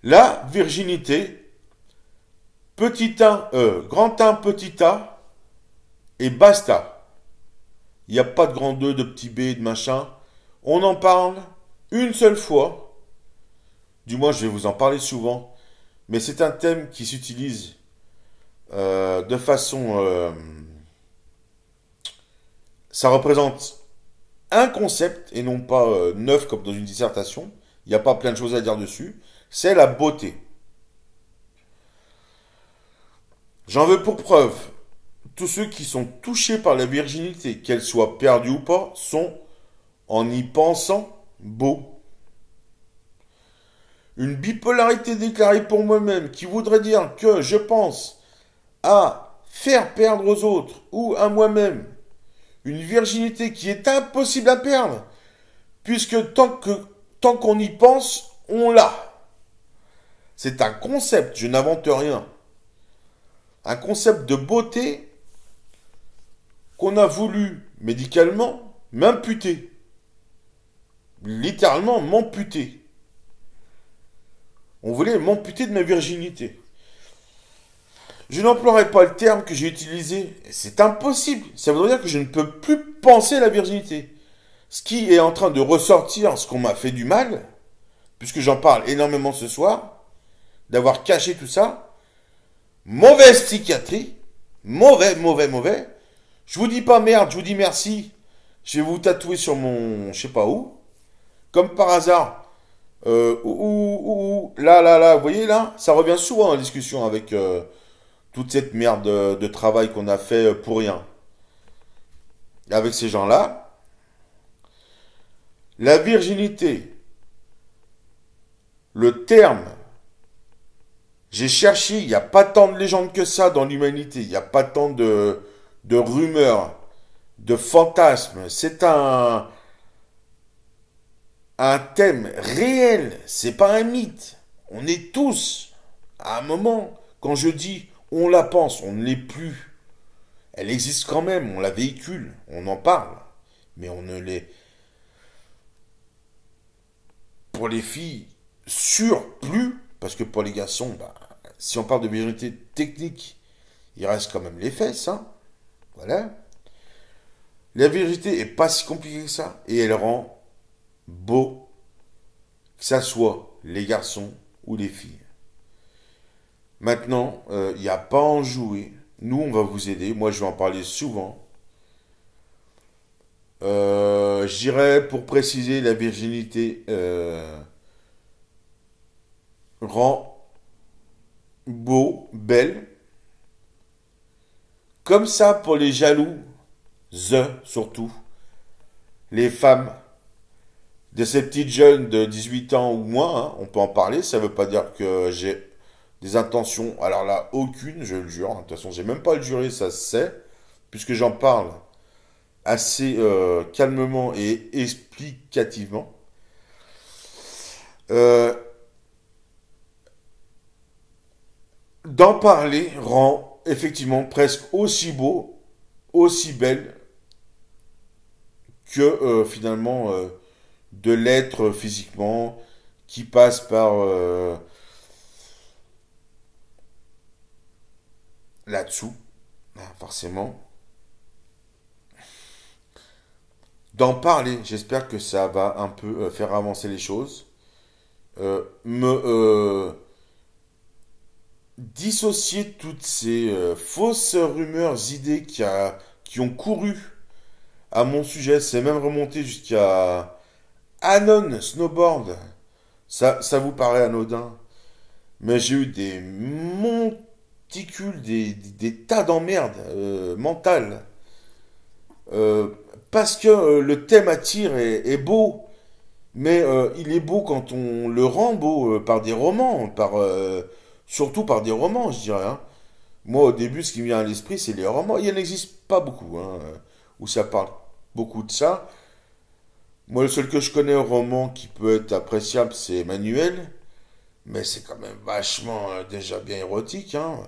La virginité, grand 1, petit a, et basta. Il n'y a pas de grand 2, de petit b, de machin. On en parle une seule fois. Du moins, je vais vous en parler souvent. Mais c'est un thème qui s'utilise de façon... ça représente un concept et non pas neuf comme dans une dissertation. Il n'y a pas plein de choses à dire dessus. C'est la beauté. J'en veux pour preuve. Tous ceux qui sont touchés par la virginité, qu'elle soit perdue ou pas, sont, en y pensant, beaux. Une bipolarité déclarée pour moi-même qui voudrait dire que je pense à faire perdre aux autres ou à moi-même une virginité qui est impossible à perdre, puisque tant qu'on y pense, on l'a. C'est un concept, je n'invente rien. Un concept de beauté qu'on a voulu médicalement m'imputer. Littéralement m'amputer. On voulait m'amputer de ma virginité. Je n'emploierai pas le terme que j'ai utilisé. C'est impossible. Ça veut dire que je ne peux plus penser la virginité. Ce qui est en train de ressortir, ce qu'on m'a fait du mal, puisque j'en parle énormément ce soir, d'avoir caché tout ça. Mauvaise psychiatrie. Mauvais. Je vous dis pas merde, je vous dis merci. Je vais vous tatouer sur mon... je sais pas où. Comme par hasard. Là. Vous voyez là, ça revient souvent en discussion avec toute cette merde de travail qu'on a fait pour rien. Avec ces gens-là. La virginité. Le terme. J'ai cherché, il n'y a pas tant de légendes que ça dans l'humanité. Il n'y a pas tant de rumeurs, de fantasmes. C'est un thème réel. C'est pas un mythe. On est tous, à un moment, quand je dis on la pense, on ne l'est plus. Elle existe quand même, on la véhicule, on en parle. Mais on ne l'est, pour les filles, sûr plus. Parce que pour les garçons, bah, si on parle de virginité technique, il reste quand même les fesses, hein. Voilà. La virginité est pas si compliquée que ça. Et elle rend beau, que ça soit les garçons ou les filles. Maintenant, il n'y a pas à en jouer. Nous, on va vous aider. Moi, je vais en parler souvent. Je dirais, pour préciser, la virginité rend beau, belle. Comme ça, pour les jaloux, surtout, les femmes de ces petites jeunes de 18 ans ou moins, hein, on peut en parler, ça veut pas dire que j'ai des intentions, alors là, aucune, je le jure, hein. De toute façon, j'ai même pas à le jurer, ça se sait, puisque j'en parle assez calmement et explicativement. Euh, D'en parler rend effectivement presque aussi beau, aussi belle que finalement de l'être physiquement qui passe par là-dessous, hein, forcément. D'en parler, j'espère que ça va un peu faire avancer les choses. Me dissocier toutes ces fausses rumeurs, idées qui ont couru à mon sujet. C'est même remonté jusqu'à Anon Snowboard. Ça vous paraît anodin. Mais j'ai eu des monticules, des tas d'emmerdes mentales. Parce que le thème attire est beau. Mais il est beau quand on le rend beau par des romans. Surtout par des romans, je dirais, hein. Moi, au début, ce qui me vient à l'esprit, c'est les romans. Il n'existe pas beaucoup, hein, où ça parle beaucoup de ça. Moi, le seul que je connais au roman qui peut être appréciable, c'est Emmanuel. Mais c'est quand même vachement déjà bien érotique, hein.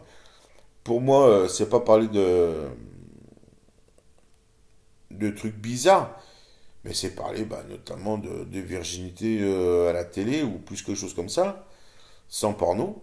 Pour moi, c'est pas parler de trucs bizarres, mais c'est parler bah, notamment de virginité à la télé ou plus quelque chose comme ça. sans porno.